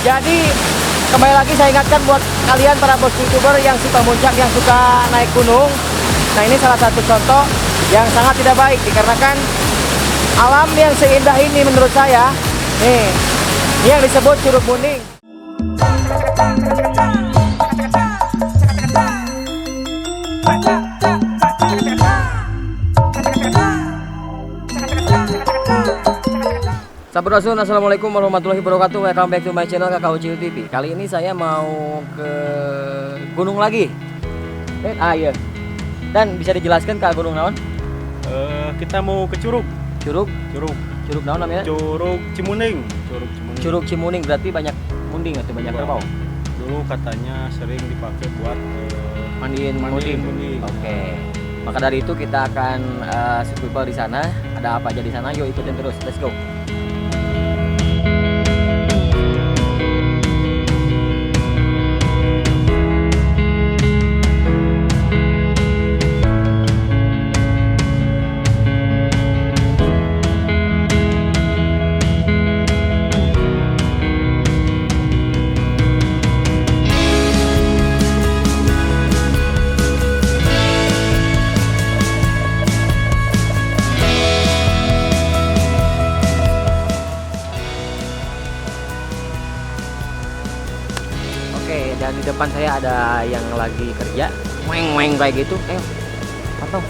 Jadi kembali lagi saya ingatkan buat kalian para bos YouTuber yang suka muncak, yang suka naik gunung. Nah, ini salah satu contoh yang sangat tidak baik dikarenakan alam yang seindah ini menurut saya. Nih, ini yang disebut Curug Muning. Sahabat assalamualaikum warahmatullahi wabarakatuh. Welcome back to my channel Kakak Uci TV. Kali ini saya mau ke gunung lagi. Iya. Dan bisa dijelaskan ke gunung naon? Kita mau ke Curug. Curug naon namanya? Curug Cimuning. Curug Cimuning berarti banyak munding atau banyak kerbau? Dulu katanya sering dipakai buat mandiin munding. Oke. Maka dari itu kita akan survival di sana. Ada apa aja di sana? Yuk ikutin terus. Let's go. Oke, dan di depan saya ada yang lagi kerja, weng kayak gitu. Pantau.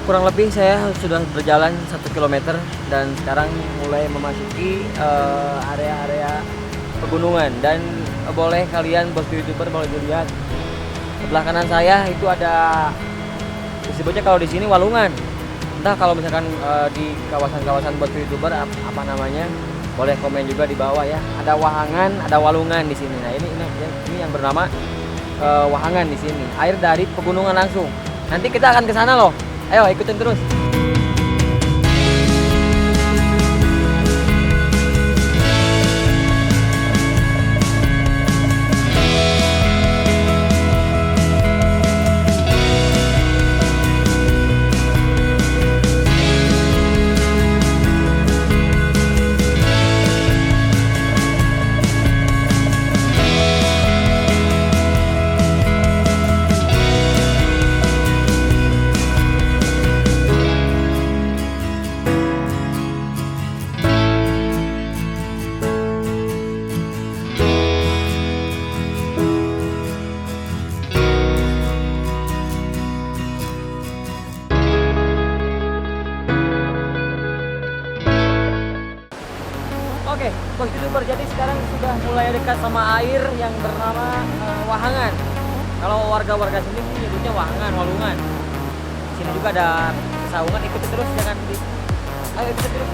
Kurang lebih saya sudah berjalan 1 km dan sekarang mulai memasuki area-area pegunungan. Dan boleh kalian bos YouTuber boleh dilihat sebelah kanan saya itu ada, disebutnya kalau di sini walungan. Entah kalau misalkan di kawasan-kawasan bos YouTuber apa namanya, boleh komen juga di bawah ya. Ada wahangan, ada walungan di sini. Nah ini yang bernama wahangan di sini. Air dari pegunungan langsung. Nanti kita akan ke sana loh. Ayo ikutin terus. Oke, bos YouTuber, jadi sekarang sudah mulai dekat sama air yang bernama wahangan. Kalau warga-warga sini menyebutnya wahangan, walungan. Sini juga ada saungan, ikuti terus, jangan di. Ayo ikuti terus.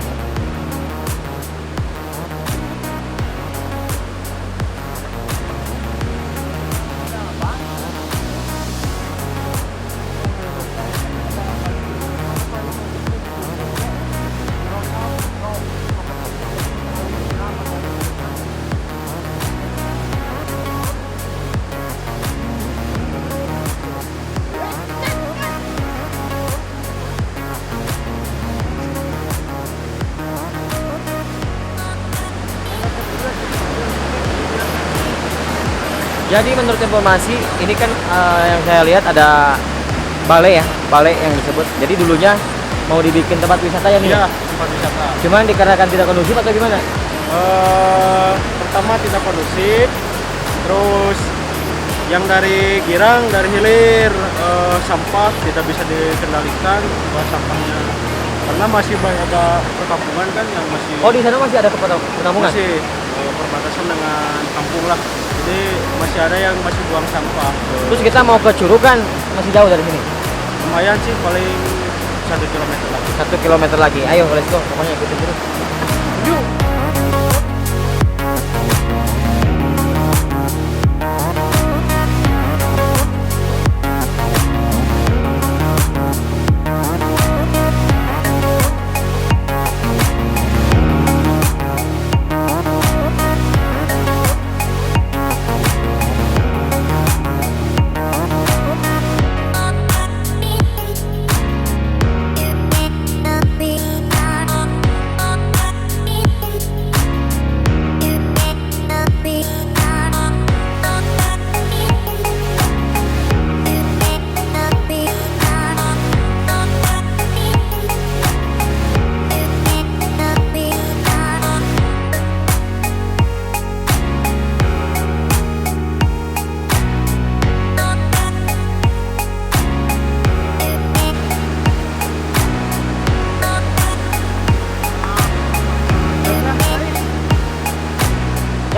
Jadi menurut informasi ini kan yang saya lihat ada balai ya, balai yang disebut. Jadi dulunya mau dibikin tempat wisata ya nih. Iya, tempat wisata. Cuman dikarenakan tidak kondusif atau gimana? Pertama tidak kondusif, terus yang dari Girang, dari hilir sampah tidak bisa dikendalikan buat sampahnya. Karena masih banyak ada perkampungan kan yang masih. Oh, di sana masih ada perkampungan? Masih perbatasan dengan kampung lah. Jadi masih ada yang masih buang sampah. Terus kita mau ke Curug kan masih jauh dari sini? Lumayan sih, paling 1 kilometer lagi. 1 kilometer lagi. Ayo let's go, pokoknya ikutin terus. Yuk.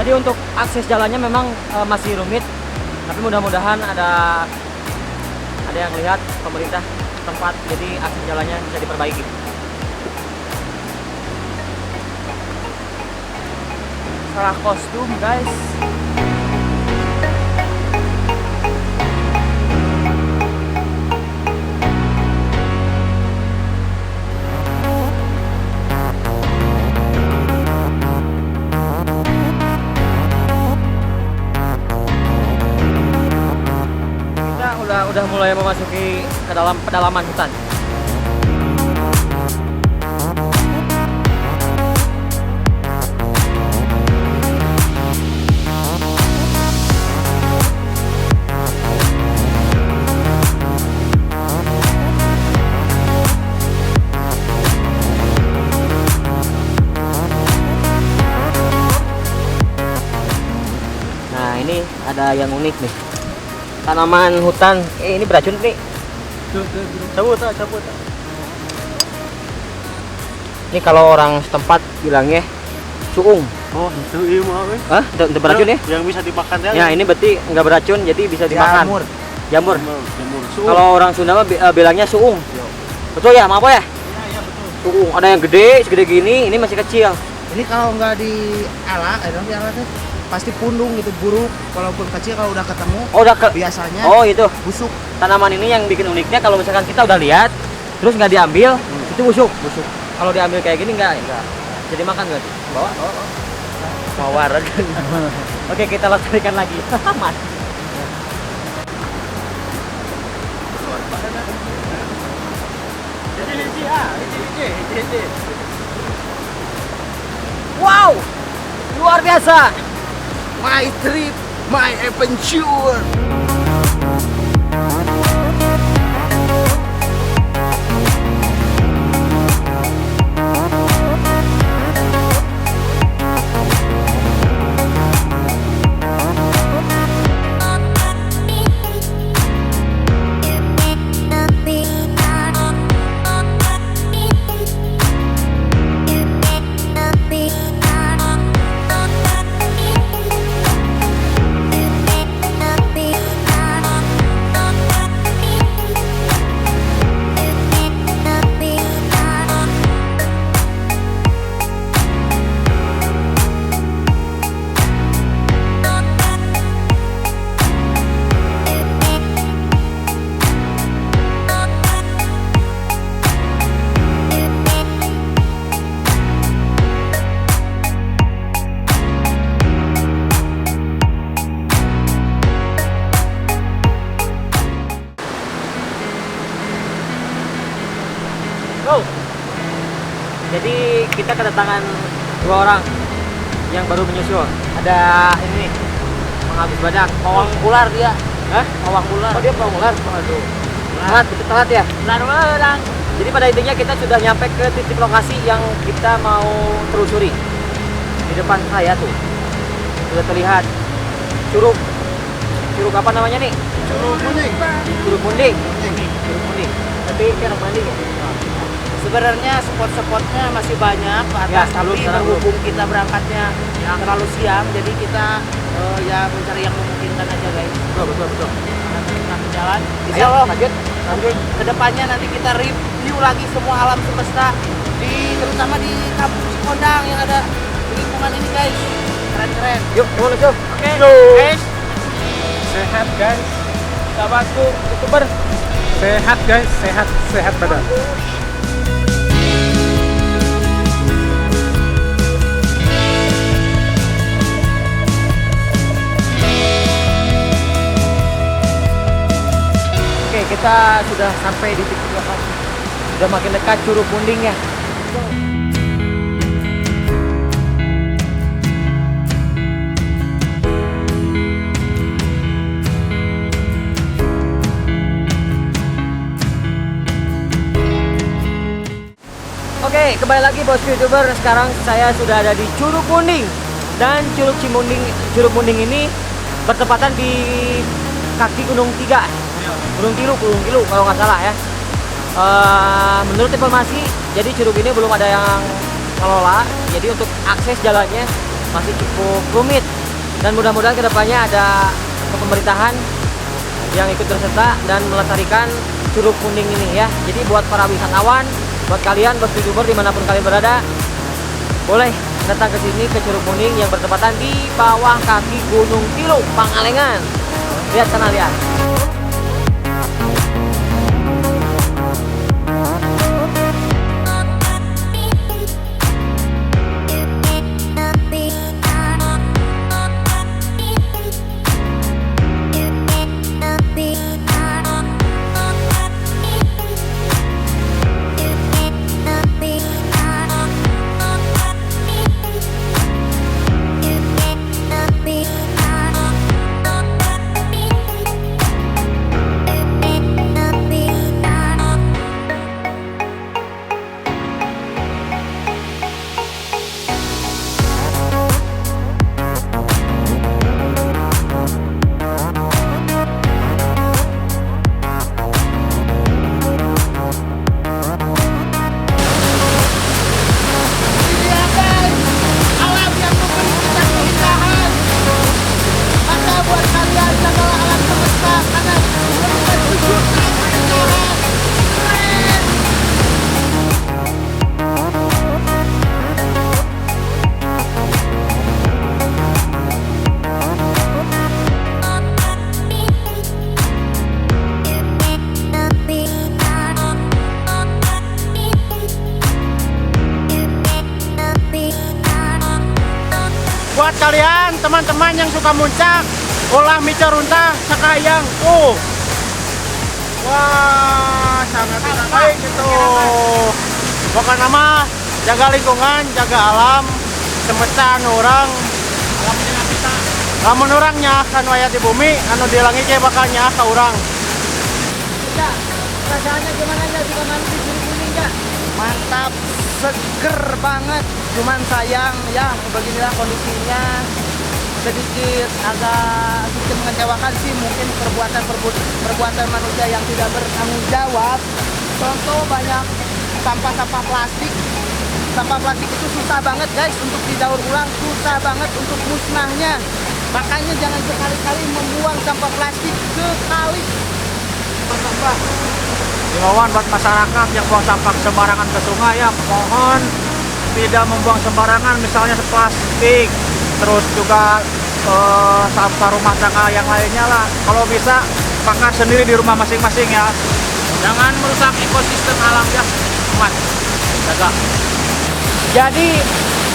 Jadi untuk akses jalannya memang masih rumit, tapi mudah-mudahan ada yang lihat pemerintah tempat, jadi akses jalannya bisa diperbaiki. Salah kostum guys. Udah mulai memasuki ke dalam pedalaman hutan. Nah, ini ada yang unik nih. Tanaman hutan, ini beracun nih. Cabut. Ini kalau orang setempat bilangnya suung. Oh, itu iya mah. Hah? Udah beracun ya? Yang bisa dimakan ya? Ya, ini berarti nggak beracun, jadi bisa dimakan. Jamur. Jamur. Kalau orang Sunda mah bilangnya suung. Betul ya, maaf ya? Iya, betul. Suung. Ada yang gede, segede gini, ini masih kecil. Ini kalau nggak di ala, di ala tuh pasti pundung gitu, buruk. Walaupun kecil kalau udah ketemu, Oh, biasanya itu. busuk. Tanaman ini yang bikin uniknya kalau misalkan kita udah lihat, terus nggak diambil, itu busuk. Kalau diambil kayak gini nggak. Jadi makan berarti. Bawa. Mawar. Oke, kita lestarikan lagi. Mas. Wow, luar biasa. My trip, my adventure. Go. Jadi kita kedatangan 2 orang yang baru menyusul. Ada ini nih, penghabis badak, pawang ular dia. Hah? Pawang ular. Oh, dia pawang ular. Waduh. Telat ya? Telat. Jadi pada intinya kita sudah nyampe ke titik lokasi yang kita mau telusuri. Di depan saya tuh sudah terlihat curug apa namanya nih? Curug kuning. Curug Munding. Curug Munding. Tapi kan mandi ya? Sebenarnya spot-spotnya masih banyak ke atas, Ya, tapi belum. berhubung kita berangkatnya yang terlalu siang, jadi kita ya mencari yang memungkinkan aja guys. Betul. Nanti kita ke jalan. Insya Ayo, Allah lanjut. kedepannya nanti kita review lagi semua alam semesta terutama di kampung Cikondang yang ada di lingkungan ini guys. Keren. Yuk, yuk. Oke. Guys, Sehat guys. Sahabatku, YouTuber. Sehat guys, sehat badan. Oke, kita sudah sampai di titik lokasi. Sudah makin dekat Curug Mundingnya. Oke, kembali lagi bos YouTuber. Sekarang saya sudah ada di Curug Munding. Dan Curug Munding ini bertepatan di kaki Gunung Tiga. Gunung Tilu kalau nggak salah ya. Menurut informasi, jadi curug ini belum ada yang ngelola. Jadi untuk akses jalannya masih cukup rumit. Dan mudah-mudahan kedepannya ada pemerintahan yang ikut berserta dan melestarikan Curug Kuning ini ya. Jadi buat para wisatawan, buat kalian bos YouTuber dimanapun kalian berada, boleh datang ke sini ke Curug Kuning yang bertepatan di bawah kaki Gunung Tilu, Pangalengan. Lihat sana, lihat. Buat kalian teman-teman yang suka muncak, olah micarunta sakayang. Wah, sangat baik itu. Pokoknya nama jaga lingkungan, jaga alam, semesta anu urang. Lamun urang nyaahkan wayat di bumi, anu di langit ge bakal nyaah ka urang. Ya, perasaannya gimana ya jika malam di Curug Kuning ya? Mantap, seger banget. Cuman sayang ya beginilah kondisinya, sedikit agak sedikit mengecewakan sih, mungkin perbuatan manusia yang tidak bertanggung jawab. Contoh banyak sampah-sampah plastik. Sampah plastik itu susah banget guys untuk didaur ulang, susah banget untuk musnahnya. Makanya jangan sekali-kali membuang sampah plastik ke kali. Sampah. Himbauan buat masyarakat yang buang sampah sembarangan ke sungai ya, mohon tidak membuang sembarangan, misalnya plastik, terus juga sampah rumah tangga yang lainnya lah. Kalau bisa bakar sendiri di rumah masing-masing ya. Jangan merusak ekosistem alam ya, teman. Jaga. Jadi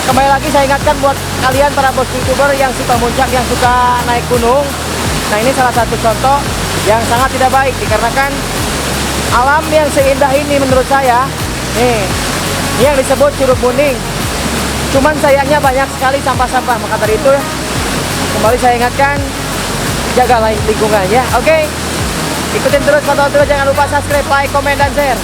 kembali lagi saya ingatkan buat kalian para bos YouTuber yang suka muncak, yang suka naik gunung. Nah, ini salah satu contoh yang sangat tidak baik dikarenakan alam yang seindah ini menurut saya. Nih, ini yang disebut Curug Kuning. Cuman sayangnya banyak sekali sampah-sampah. Maka dari itu kembali saya ingatkan, jagalah lingkungan ya. Oke. Ikutin terus, pantau terus, jangan lupa subscribe, like, komen, dan share.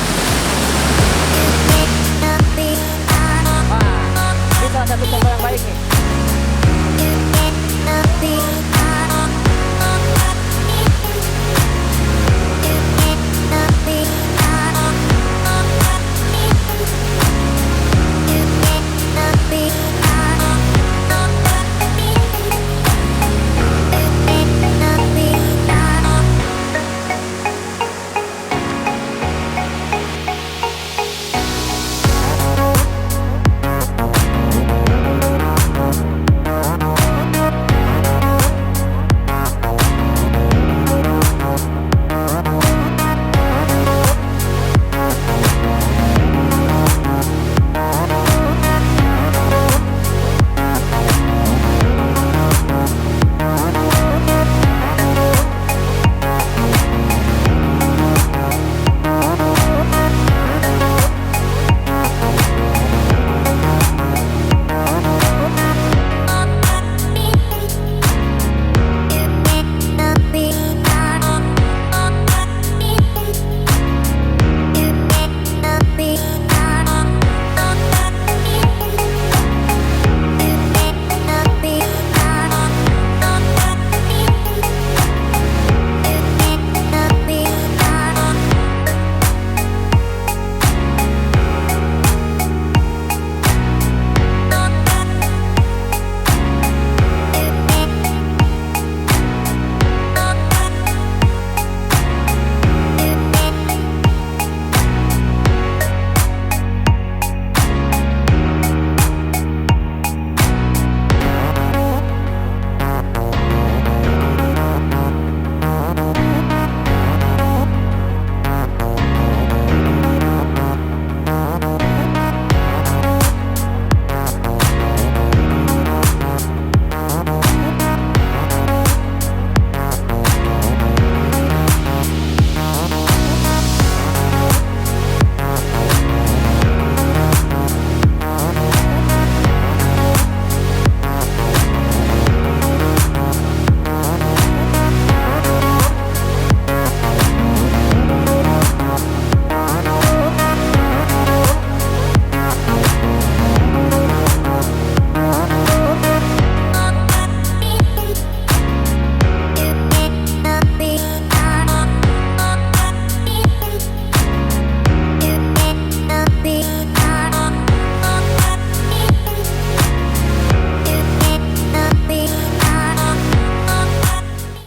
Wah, ini salah satu contoh yang baik nih.